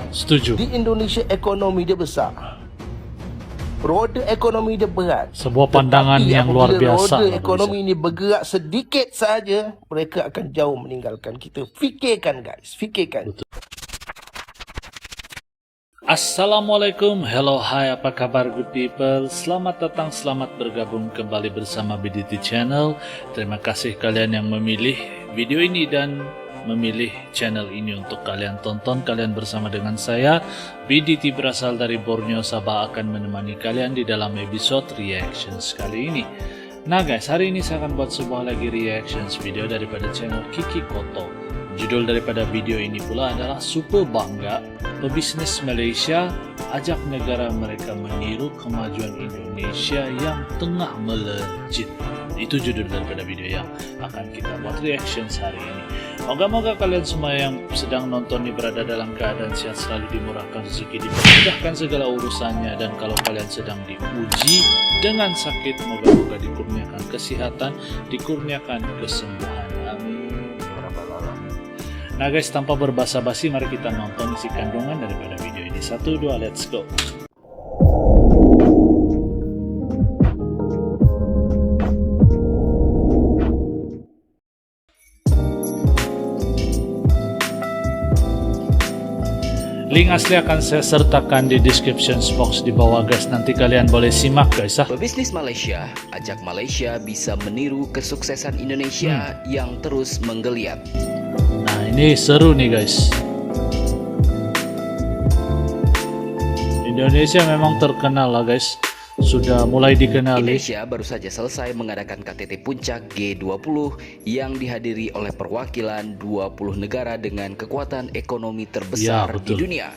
Setuju. Di Indonesia ekonomi dia besar, roda ekonomi dia berat. Sebuah pandangan Tetapi yang luar apabila biasa. roda ekonomi ini bergerak sedikit saja, mereka akan jauh meninggalkan kita. Fikirkan guys, fikirkan. Betul. Assalamualaikum, hello, hi, apa kabar good people? Selamat datang, selamat bergabung kembali bersama BDT Channel. Terima kasih kalian yang memilih video ini dan memilih channel ini untuk kalian tonton. Kalian bersama dengan saya, BDT berasal dari Borneo, Sabah, akan menemani kalian di dalam episode reactions kali ini. Nah guys, hari ini saya akan buat sebuah lagi reactions video daripada channel Kiki Koto. Judul daripada video ini pula adalah Super Bangga, pebisnis Malaysia ajak negara mereka meniru kemajuan Indonesia yang tengah melejit. Itu judul daripada video yang akan kita buat reactions hari ini. Moga-moga kalian semua yang sedang nonton ini berada dalam keadaan sehat, selalu dimurahkan rezeki, dipermudahkan segala urusannya, dan kalau kalian sedang diuji dengan sakit, moga-moga dikurniakan kesehatan, dikurniakan kesembuhan. Amin. Nah guys, tanpa berbasa-basi, mari kita nonton isi kandungan daripada video ini. 1, 2, let's go. Link asli akan saya sertakan di description box di bawah guys. Nanti kalian boleh simak guys. Pebisnis Malaysia ajak Malaysia bisa meniru kesuksesan Indonesia yang terus menggeliat. Nah ini seru nih guys. Indonesia memang terkenal lah guys. Sudah mulai dikenali. Indonesia baru saja selesai mengadakan KTT Puncak G20 yang dihadiri oleh perwakilan 20 negara dengan kekuatan ekonomi terbesar di dunia.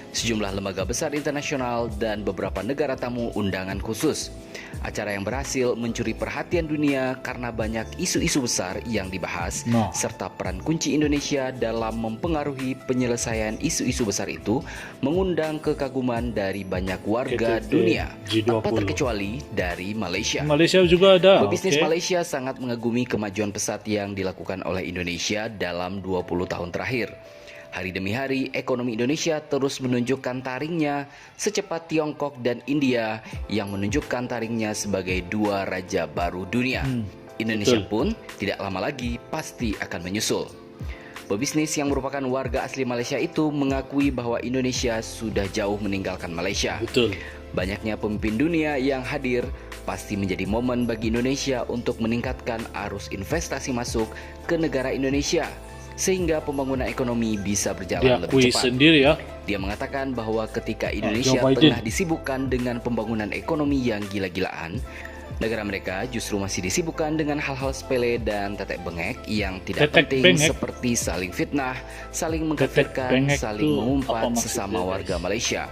Sejumlah lembaga besar internasional dan beberapa negara tamu undangan khusus. Acara yang berhasil mencuri perhatian dunia karena banyak isu-isu besar yang dibahas, serta peran kunci Indonesia dalam mempengaruhi penyelesaian isu-isu besar itu mengundang kekaguman dari banyak warga dunia, tanpa terkecuali dari Malaysia. Malaysia juga ada. Pebisnis Malaysia sangat mengagumi kemajuan pesat yang dilakukan oleh Indonesia dalam 20 tahun terakhir. Hari demi hari, ekonomi Indonesia terus menunjukkan taringnya secepat Tiongkok dan India yang menunjukkan taringnya sebagai dua raja baru dunia. Indonesia pun tidak lama lagi pasti akan menyusul. Pebisnis yang merupakan warga asli Malaysia itu mengakui bahwa Indonesia sudah jauh meninggalkan Malaysia. Banyaknya pemimpin dunia yang hadir pasti menjadi momen bagi Indonesia untuk meningkatkan arus investasi masuk ke negara Indonesia, sehingga pembangunan ekonomi bisa berjalan lebih cepat. Sendiri ya. Dia mengatakan bahwa ketika Indonesia tengah disibukkan dengan pembangunan ekonomi yang gila-gilaan, negara mereka justru masih disibukkan dengan hal-hal sepele dan tetek bengek yang tidak penting seperti saling fitnah, saling mengkafirkan, saling mengumpat sesama warga Malaysia.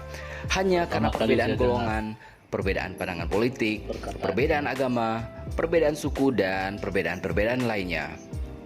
Hanya karena perbedaan golongan, perbedaan pandangan politik, perbedaan agama, perbedaan suku, dan perbedaan-perbedaan lainnya.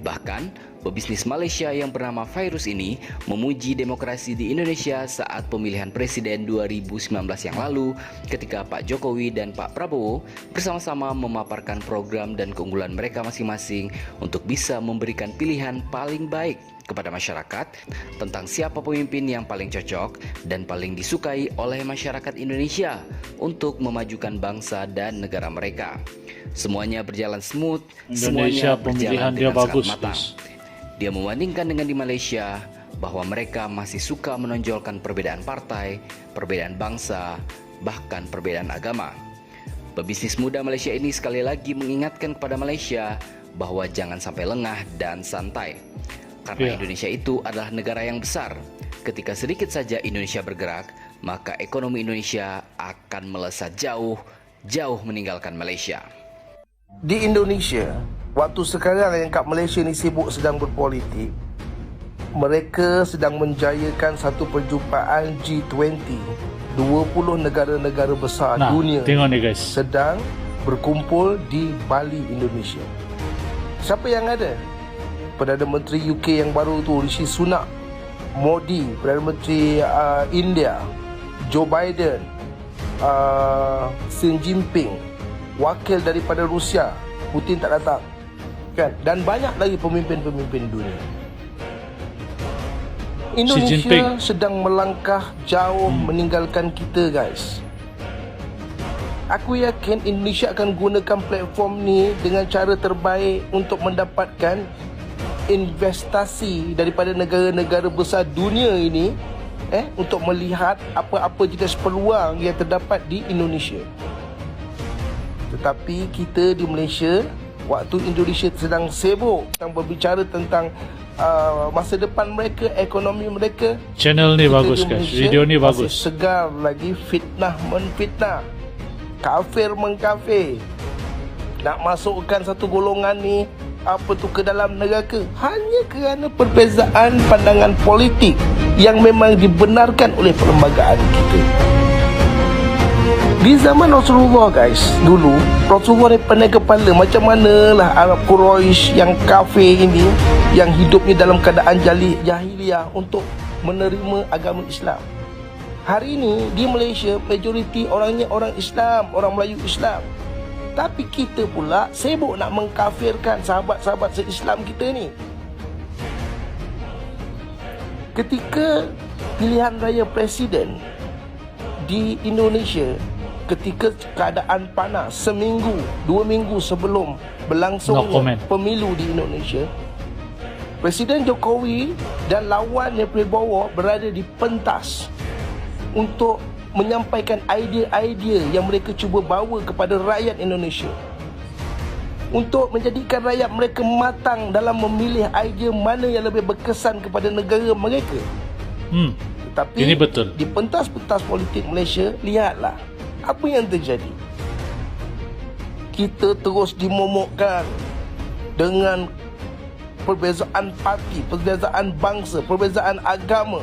Bahkan, pebisnis Malaysia yang bernama Virus ini memuji demokrasi di Indonesia saat pemilihan presiden 2019 yang lalu, ketika Pak Jokowi dan Pak Prabowo bersama-sama memaparkan program dan keunggulan mereka masing-masing untuk bisa memberikan pilihan paling baik kepada masyarakat tentang siapa pemimpin yang paling cocok dan paling disukai oleh masyarakat Indonesia untuk memajukan bangsa dan negara mereka. Semuanya berjalan smooth, semuanya berjalan dengan sangat matang. Dia membandingkan dengan di Malaysia bahwa mereka masih suka menonjolkan perbedaan partai, perbedaan bangsa, bahkan perbedaan agama. Pebisnis muda Malaysia ini sekali lagi mengingatkan kepada Malaysia bahwa jangan sampai lengah dan santai. Karena Indonesia itu adalah negara yang besar. Ketika sedikit saja Indonesia bergerak, maka ekonomi Indonesia akan melesat jauh meninggalkan Malaysia. Di Indonesia, waktu sekarang yang kat Malaysia ni sibuk sedang berpolitik, mereka sedang menjayakan satu perjumpaan G20. 20 negara-negara besar dunia sedang berkumpul di Bali, Indonesia. Siapa yang ada? Perdana Menteri UK yang baru tu, Rishi Sunak, Modi, Perdana Menteri India, Joe Biden, Xi Jinping, wakil daripada Rusia, Putin tak datang, kan? Dan banyak lagi pemimpin-pemimpin dunia. Indonesia sedang melangkah jauh meninggalkan kita, guys. Aku yakin Indonesia akan gunakan platform ni dengan cara terbaik untuk mendapatkan investasi daripada negara-negara besar dunia ini, untuk melihat apa-apa jenis peluang yang terdapat di Indonesia. Tetapi kita di Malaysia, waktu Indonesia sedang sibuk sedang berbicara tentang masa depan mereka, ekonomi mereka, channel ni bagus guys, video ni bagus. Masih segar lagi fitnah menfitnah, kafir mengkafir, nak masukkan satu golongan ni ke dalam neraka hanya kerana perbezaan pandangan politik yang memang dibenarkan oleh perlembagaan kita. Di zaman Rasulullah, guys, dulu Rasulullah ni pandai kepala macam manalah Arab Quraisy yang kafir ini, yang hidupnya dalam keadaan jahiliyah, untuk menerima agama Islam. Hari ini di Malaysia majoriti orangnya orang Islam, orang Melayu Islam. Tapi kita pula sibuk nak mengkafirkan sahabat-sahabat se-Islam kita ni. Ketika pilihan raya presiden di Indonesia, ketika keadaan panas, seminggu, 2 minggu sebelum berlangsungnya pemilu di Indonesia, Presiden Jokowi dan lawannya Prabowo berada di pentas untuk menyampaikan idea-idea yang mereka cuba bawa kepada rakyat Indonesia, untuk menjadikan rakyat mereka matang dalam memilih idea mana yang lebih berkesan kepada negara mereka. Tetapi ini betul. Di pentas-pentas politik Malaysia, lihatlah apa yang terjadi. Kita terus dimomokkan dengan perbezaan parti, perbezaan bangsa, perbezaan agama,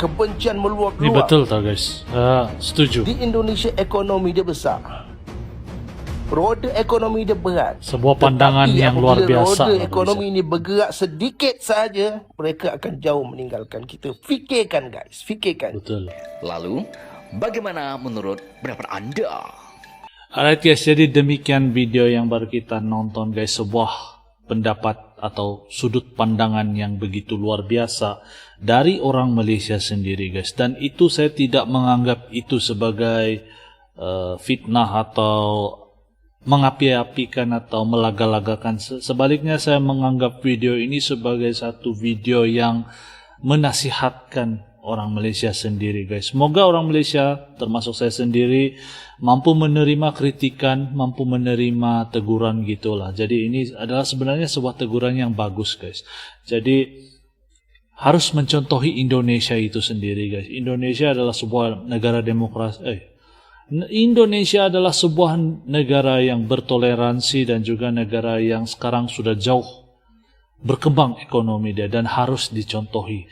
kebencian meluap-luap. Ini betul tau guys. Setuju. Di Indonesia ekonomi dia besar, roda ekonomi dia berat. Sebuah pandangan yang luar biasa. Roda ekonomi ini bergerak sedikit saja, mereka akan jauh meninggalkan kita. Fikirkan guys, fikirkan. Betul. Lalu, bagaimana menurut pendapat Anda? Alright guys, jadi demikian video yang baru kita nonton guys. Sebuah pendapat atau sudut pandangan yang begitu luar biasa dari orang Malaysia sendiri guys. Dan itu saya tidak menganggap itu sebagai fitnah atau mengapi-apikan atau melaga-lagakan. Sebaliknya saya menganggap video ini sebagai satu video yang menasihatkan orang Malaysia sendiri guys. Semoga orang Malaysia termasuk saya sendiri mampu menerima kritikan, mampu menerima teguran gitulah. Jadi ini adalah sebenarnya sebuah teguran yang bagus guys. Jadi harus mencontohi Indonesia itu sendiri guys. Indonesia adalah sebuah negara demokrasi. Indonesia adalah sebuah negara yang bertoleransi dan juga negara yang sekarang sudah jauh berkembang ekonomi dia dan harus dicontohi.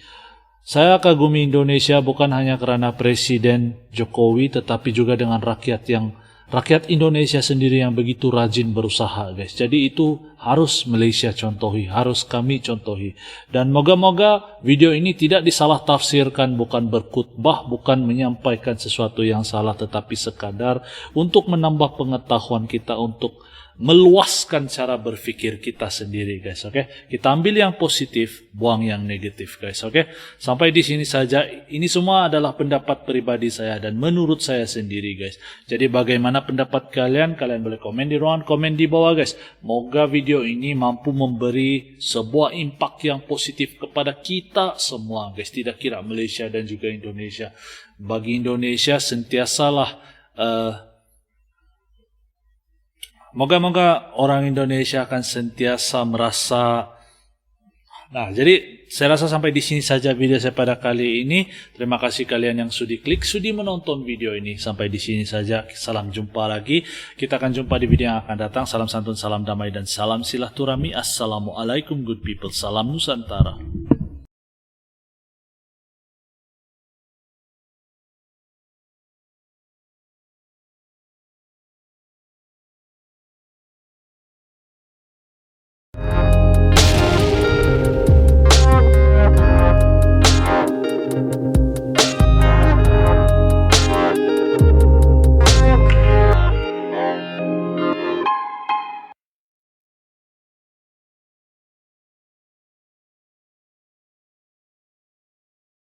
Saya kagumi Indonesia bukan hanya karena Presiden Jokowi, tetapi juga dengan rakyat Indonesia sendiri yang begitu rajin berusaha guys. Jadi itu harus Malaysia contohi, harus kami contohi. Dan moga-moga video ini tidak disalah tafsirkan, bukan berkhutbah, bukan menyampaikan sesuatu yang salah, tetapi sekadar untuk menambah pengetahuan kita, untuk meluaskan cara berpikir kita sendiri guys. Oke, kita ambil yang positif, buang yang negatif guys. Oke, sampai di sini saja. Ini semua adalah pendapat pribadi saya dan menurut saya sendiri guys. Jadi bagaimana pendapat kalian? Kalian boleh komen di ruangan komen di bawah guys. Moga video ini mampu memberi sebuah impak yang positif kepada kita semua guys, tidak kira Malaysia dan juga Indonesia. Bagi Indonesia sentiasalah moga-moga orang Indonesia akan sentiasa merasa. Nah, jadi saya rasa sampai di sini saja video saya pada kali ini. Terima kasih kalian yang sudi klik, sudi menonton video ini. Sampai di sini saja. Salam jumpa lagi. Kita akan jumpa di video yang akan datang. Salam santun, salam damai dan salam silaturahmi. Assalamualaikum good people. Salam Nusantara.